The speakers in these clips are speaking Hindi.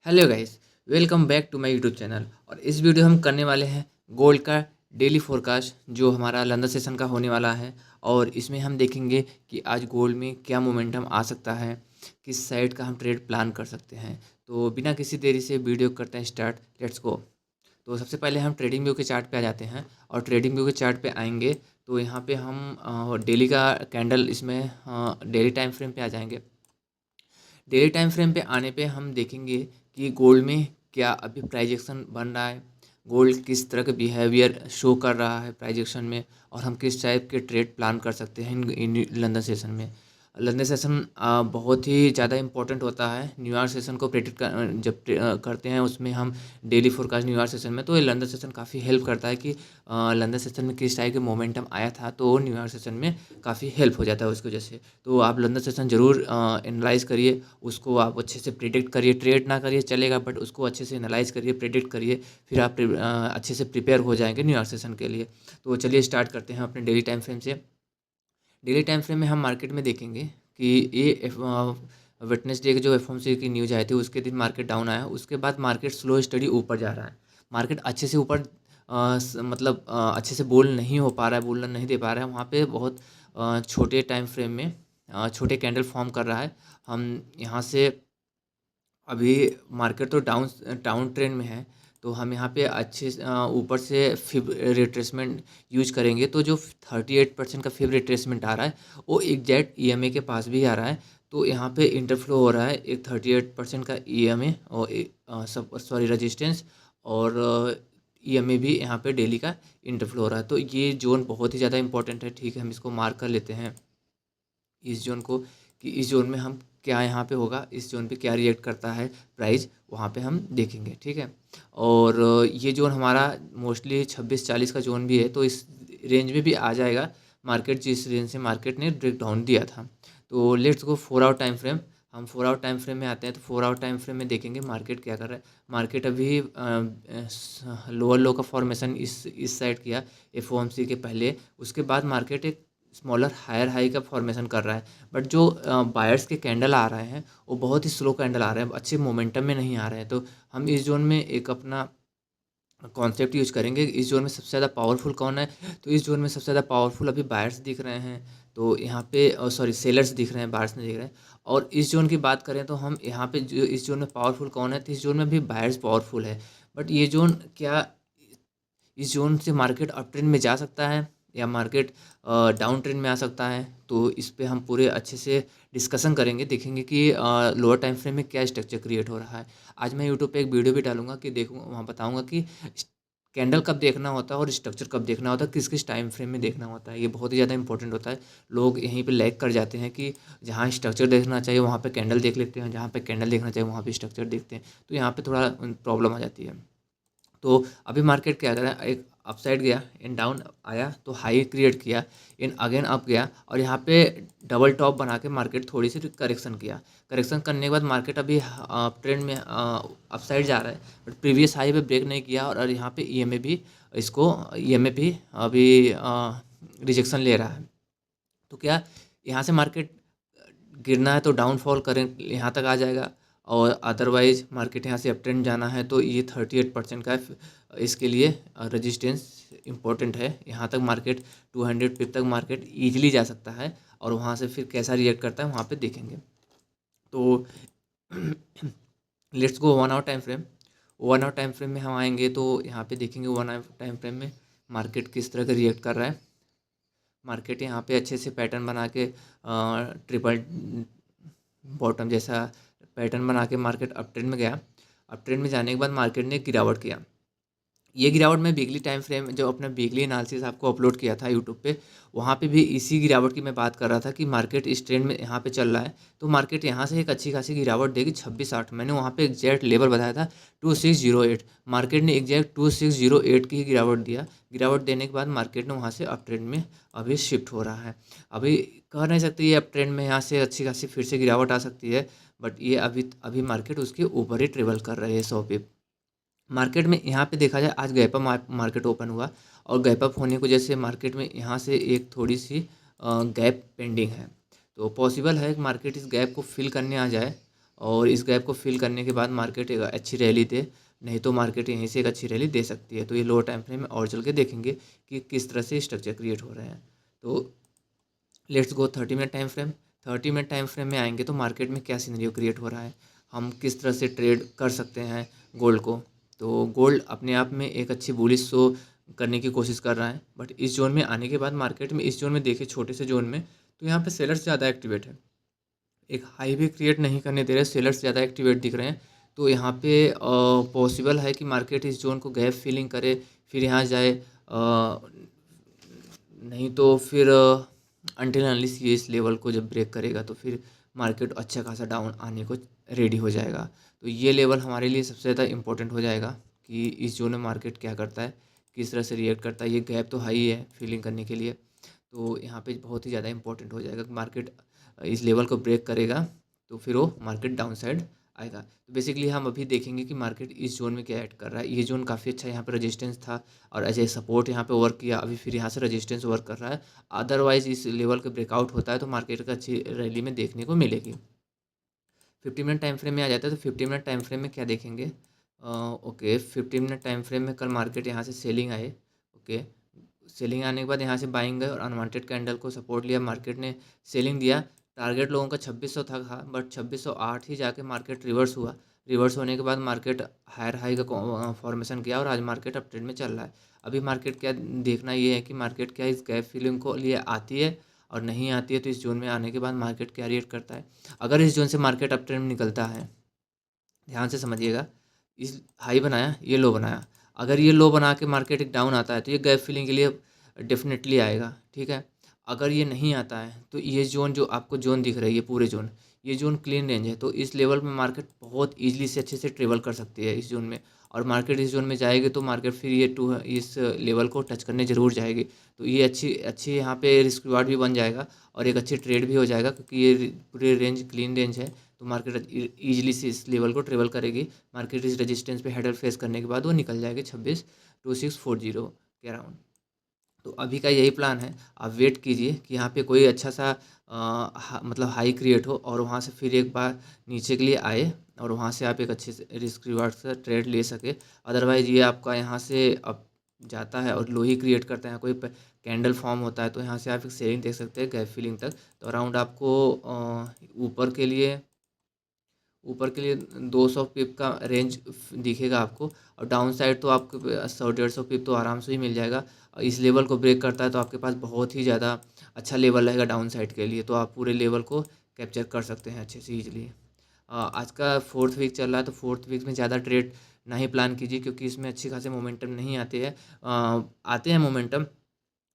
Hello guys, welcome back to my YouTube channel. और इस वीडियो हम करने वाले हैं गोल्ड का डेली फोरकास्ट जो हमारा लंदन सेशन का होने वाला है। और इसमें हम देखेंगे कि आज गोल्ड में क्या मोमेंटम आ सकता है, किस साइड का हम ट्रेड प्लान कर सकते हैं। तो बिना किसी देरी से वीडियो करते हैं स्टार्ट, लेट्स गो। तो सबसे पहले हम ट्रेडिंग व्यू के चार्ट पे आ जाते हैं। और ट्रेडिंग व्यू के चार्ट पे आएंगे तो यहाँ पे हम डेली का कैंडल इसमें डेली टाइम फ्रेम पे आ जाएंगे। डेली टाइम फ्रेम पे आने पे हम देखेंगे कि गोल्ड में क्या अभी प्राइजेक्शन बन रहा है, गोल्ड किस तरह का बिहेवियर शो कर रहा है प्राइजेक्शन में, और हम किस टाइप के ट्रेड प्लान कर सकते हैं इन लंदन सेशन में। लंदन सेशन बहुत ही ज़्यादा इंपॉर्टेंट होता है। न्यूयॉर्क सेशन को प्रेडिक्ट जब करते हैं उसमें हम डेली फोरकास्ट न्यूयॉर्क सेशन में, तो ये लंदन सेशन काफ़ी हेल्प करता है कि लंदन सेशन में किस टाइप के मोमेंटम आया था, तो न्यूयॉर्क सेशन में काफ़ी हेल्प हो जाता है उसकी वजह से। तो आप लंदन सेशन ज़रूर एनालाइज करिए, उसको आप अच्छे से प्रिडिक्ट करिए। ट्रेड ना करिए चलेगा, बट उसको अच्छे से एनालाइज करिए, प्रिडिक्ट करिए, फिर आप अच्छे से प्रिपेयर हो जाएंगे न्यूयॉर्क सेशन के लिए। तो चलिए स्टार्ट करते हैं अपने डेली टाइम फ्रेम से। डेली टाइम फ्रेम में हम मार्केट में देखेंगे कि ये वेटनेसडे की जो एफओएमसी की न्यूज़ आई थी उसके दिन मार्केट डाउन आया, उसके बाद मार्केट स्लो स्टडी ऊपर जा रहा है। मार्केट अच्छे से ऊपर अच्छे से बोल नहीं हो पा रहा है, बोलना नहीं दे पा रहा है। वहाँ पे बहुत छोटे टाइम फ्रेम में छोटे कैंडल फॉर्म कर रहा है। हम यहाँ से अभी मार्केट तो डाउन डाउन ट्रेंड में है, तो हम यहाँ पे अच्छे ऊपर से फिब रिट्रेसमेंट यूज करेंगे। तो जो 38% का फिब रिट्रेसमेंट आ रहा है वो एग्जैक्ट ईएमए के पास भी आ रहा है। तो यहाँ पे इंटरफ्लो हो रहा है एक 38% का ईएमए और सब सॉरी रजिस्टेंस, और ईएमए भी यहाँ पे डेली का इंटरफ्लो हो रहा है। तो ये जोन बहुत ही ज़्यादा इंपॉर्टेंट है। ठीक है, हम इसको मार्क कर लेते हैं इस जोन को, कि इस जोन में हम क्या यहाँ पे होगा, इस जोन पे क्या रिएक्ट करता है प्राइस, वहाँ पे हम देखेंगे। ठीक है, और ये जोन हमारा मोस्टली 26-40 का जोन भी है, तो इस रेंज में भी आ जाएगा मार्केट, जिस रेंज से मार्केट ने ब्रेक डाउन दिया था। तो let's go 4 hour time frame. हम 4 आवर टाइम फ्रेम में आते हैं, तो 4 आवर टाइम फ्रेम में देखेंगे मार्केट क्या कर रहा है। मार्केट अभी लोअर लो का फॉर्मेशन इस साइड किया एफओएमसी के पहले, उसके बाद मार्केट एक स्मॉलर हायर हाई का फॉर्मेशन कर रहा है। बट जो बायर्स के कैंडल आ रहे हैं वो बहुत ही स्लो कैंडल आ रहे हैं, अच्छे मोमेंटम में नहीं आ रहे हैं। तो हम इस जोन में एक अपना कॉन्सेप्ट यूज करेंगे। इस जोन में सबसे ज़्यादा पावरफुल कौन है, तो इस जोन में सबसे ज़्यादा पावरफुल अभी बायर्स दिख रहे हैं। तो यहाँ पे सॉरी सेलर्स दिख रहे हैं, बायर्स नहीं दिख रहे हैं। और इस जोन की बात करें तो हम यहाँ पे जो इस जोन में पावरफुल कौन है, तो इस जोन में भी बायर्स पावरफुल है। बट ये जोन क्या, इस जोन से मार्केट अप ट्रेंड में जा सकता है या मार्केट डाउन ट्रेंड में आ सकता है, तो इस पे हम पूरे अच्छे से डिस्कशन करेंगे। देखेंगे कि लोअर टाइम फ्रेम में क्या स्ट्रक्चर क्रिएट हो रहा है। आज मैं यूट्यूब पे एक वीडियो भी डालूंगा कि देखूंगा, वहाँ बताऊंगा कि कैंडल कब देखना होता है और स्ट्रक्चर कब देखना होता है, किस किस टाइम फ्रेम में देखना होता है। ये बहुत ही ज़्यादा इंपॉर्टेंट होता है। लोग यहीं पे लैग कर जाते हैं कि जहाँ स्ट्रक्चर देखना चाहिए वहाँ पे कैंडल देख लेते हैं, जहाँ पे कैंडल देखना चाहिए वहाँ पे स्ट्रक्चर देखते हैं, तो यहाँ पे थोड़ा प्रॉब्लम आ जाती है। तो अभी मार्केट क्या कर रहा है, एक अपसाइड गया, इन डाउन आया तो हाई क्रिएट किया, इन अगेन अप गया, और यहाँ पे डबल टॉप बना के मार्केट थोड़ी सी करेक्शन किया। करेक्शन करने के बाद मार्केट अभी ट्रेंड में अपसाइड जा रहा है, बट प्रीवियस हाई पे ब्रेक नहीं किया। और यहाँ पे ईएमए भी इसको ईएमए भी अभी रिजेक्शन ले रहा है। तो क्या यहाँ से मार्केट गिरना है तो डाउनफॉल करें यहाँ तक आ जाएगा, और अदरवाइज मार्केट यहाँ से अप ट्रेंड जाना है तो ये 38% का इसके लिए रजिस्टेंस इंपॉर्टेंट है। यहाँ तक मार्केट 200 पिप तक मार्केट ईजिली जा सकता है, और वहाँ से फिर कैसा रिएक्ट करता है वहाँ पे देखेंगे। तो let's go 1 hour time frame. 1 hour time frame में हम आएंगे तो यहाँ पे देखेंगे 1 आवर टाइम फ्रेम में मार्केट किस तरह का रिएक्ट कर रहा है। मार्केट यहाँ पे अच्छे से पैटर्न बना के ट्रिपल बॉटम जैसा पैटर्न बना के मार्केट अप ट्रेंड में गया। अप ट्रेंड में जाने के बाद मार्केट ने गिरावट किया। ये गिरावट मैं वीकली टाइम फ्रेम जो अपना वीकली एनालिसिस आपको अपलोड किया था यूट्यूब पे, वहाँ पे भी इसी गिरावट की मैं बात कर रहा था कि मार्केट इस ट्रेंड में यहाँ पे चल रहा है, तो मार्केट यहाँ से एक अच्छी खासी गिरावट देगी 26-8। मैंने वहाँ पे एग्जैक्ट लेवल बताया था 2608। मार्केट ने एग्जैक्ट 2608 की ही गिरावट दिया। गिरावट देने के बाद मार्केट ने वहाँ से अप ट्रेंड में अभी शिफ्ट हो रहा है। अभी कह नहीं सकते ये अप ट्रेंड में यहाँ से अच्छी खासी फिर से गिरावट आ सकती है, बट ये अभी अभी मार्केट उसके ऊपर ही ट्रेवल कर रहे हैं 100 पिप। मार्केट में यहाँ पे देखा जाए आज गैप अप मार्केट ओपन हुआ, और गैप अप होने की वजह से मार्केट में यहाँ से एक थोड़ी सी गैप पेंडिंग है। तो पॉसिबल है कि मार्केट इस गैप को फिल करने आ जाए, और इस गैप को फिल करने के बाद मार्केट एक अच्छी रैली दे, नहीं तो मार्केट यहीं से एक अच्छी रैली दे सकती है। तो ये लोअर टाइम फ्रेम में और चल के देखेंगे कि किस तरह से स्ट्रक्चर क्रिएट हो रहे हैं। तो let's go 30 minute time frame. 30 minute time frame में आएंगे तो मार्केट में क्या सिनेरियो क्रिएट हो रहा है, हम किस तरह से ट्रेड कर सकते हैं गोल्ड को। तो गोल्ड अपने आप में एक अच्छी बुलिश शो करने की कोशिश कर रहा है, बट इस जोन में आने के बाद मार्केट में इस जोन में देखे छोटे से जोन में, तो यहाँ पे सेलर्स ज़्यादा एक्टिवेट है, एक हाई भी क्रिएट नहीं करने दे रहे, सेलर्स ज़्यादा एक्टिवेट दिख रहे हैं। तो यहाँ पे पॉसिबल है कि मार्केट इस जोन को गैप फिलिंग करे, फिर यहाँ जाए, नहीं तो फिर अनटिल अनलेस ये इस लेवल को जब ब्रेक करेगा तो फिर मार्केट अच्छा खासा डाउन आने को रेडी हो जाएगा। तो ये लेवल हमारे लिए सबसे ज़्यादा इंपॉर्टेंट हो जाएगा कि इस जोन में मार्केट क्या करता है, किस तरह से रिएक्ट करता है। ये गैप तो हाई है फिलिंग करने के लिए, तो यहाँ पे बहुत ही ज़्यादा इंपॉर्टेंट हो जाएगा कि मार्केट इस लेवल को ब्रेक करेगा तो फिर वो मार्केट डाउन साइड आएगा। तो बेसिकली हम अभी देखेंगे कि मार्केट इस जोन में क्या ऐड कर रहा है। ये जोन काफ़ी अच्छा यहाँ पे रेजिस्टेंस था और एज ए सपोर्ट यहाँ पे वर्क किया, अभी फिर यहाँ से रेजिस्टेंस वर्क कर रहा है। अदरवाइज इस लेवल का ब्रेकआउट होता है तो मार्केट का अच्छी रैली में देखने को मिलेगी। 50 मिनट टाइम फ्रेम में आ जाता है तो 50 मिनट टाइम फ्रेम में क्या देखेंगे। ओके, 50 मिनट टाइम फ्रेम में कल मार्केट यहाँ से सेलिंग आए। ओके, सेलिंग आने के बाद यहाँ से बाइंग गए और अनवांटेड कैंडल को सपोर्ट लिया, मार्केट ने सेलिंग दिया। टारगेट लोगों का 2600 था, बट 2608 ही जाके मार्केट रिवर्स हुआ। रिवर्स होने के बाद मार्केट हायर हाई का फॉर्मेशन किया और आज मार्केट अप ट्रेंड में चल रहा है। अभी मार्केट क्या देखना ये है कि मार्केट क्या इस गैप फिलिंग को लिए आती है, और नहीं आती है तो इस जोन में आने के बाद मार्केट क्या रिएक्ट करता है। अगर इस जोन से मार्केट अप ट्रेंड में निकलता है, ध्यान से समझिएगा, इस हाई बनाया, ये लो बनाया, अगर ये लो बना के मार्केट एक डाउन आता है तो ये गैप फिलिंग के लिए डेफिनेटली आएगा, ठीक है। अगर ये नहीं आता है तो ये जोन जो आपको जोन दिख रही है पूरे जोन, ये जोन क्लीन रेंज है, तो इस लेवल में मार्केट बहुत ईजिली से अच्छे से ट्रेवल कर सकती है इस जोन में। और मार्केट इस जोन में जाएगी तो मार्केट फिर ये इस लेवल को टच करने ज़रूर जाएगी। तो ये अच्छी अच्छी यहाँ पे रिस्क रिवार्ड भी बन जाएगा और एक अच्छी ट्रेड भी हो जाएगा, क्योंकि ये पूरे रेंज क्लीन रेंज है। तो मार्केट ईजिली से इस लेवल को ट्रेवल करेगी। मार्केट इस रेजिस्टेंस पे हेडर फेस करने के बाद वो निकल जाएगी 262640 के अराउंड। तो अभी का यही प्लान है, आप वेट कीजिए कि यहाँ पे कोई अच्छा सा मतलब हाई क्रिएट हो और वहाँ से फिर एक बार नीचे के लिए आए और वहाँ से आप एक अच्छे से रिस्क रिवार्ड से ट्रेड ले सके। अदरवाइज़ ये आपका यहाँ से अप जाता है और लो ही क्रिएट करता है, कोई कैंडल फॉर्म होता है तो यहाँ से आप एक सेलिंग देख सकते हैं गैप फिलिंग तक। तो अराउंड आपको ऊपर के लिए 200 पिप का रेंज दिखेगा आपको, और डाउन साइड तो आपको 100-150 पिप तो आराम से ही मिल जाएगा। और इस लेवल को ब्रेक करता है तो आपके पास बहुत ही ज़्यादा अच्छा लेवल रहेगा डाउन साइड के लिए, तो आप पूरे लेवल को कैप्चर कर सकते हैं अच्छे से ईजिली। आज का 4th वीक चल रहा है तो 4th वीक में ज़्यादा ट्रेड ना ही प्लान कीजिए, क्योंकि इसमें अच्छी खासे मोमेंटम नहीं आते हैं। आते हैं मोमेंटम,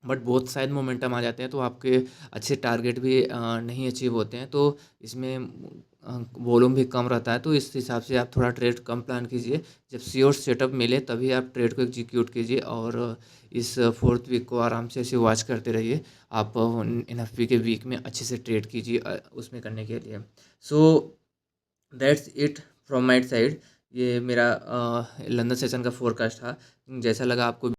बट बहुत शायद मोमेंटम आ जाते हैं तो आपके अच्छे टारगेट भी नहीं अचीव होते हैं। तो इसमें वॉल्यूम भी कम रहता है, तो इस हिसाब से आप थोड़ा ट्रेड कम प्लान कीजिए। जब श्योर सेटअप मिले तभी आप ट्रेड को एग्जीक्यूट कीजिए, और इस 4th वीक को आराम से ऐसे वॉच करते रहिए। आप NFP के वीक में अच्छे से ट्रेड कीजिए उसमें करने के लिए। So that's it from my side. ये मेरा लंदन सेशन का फोरकास्ट था। जैसा लगा आपको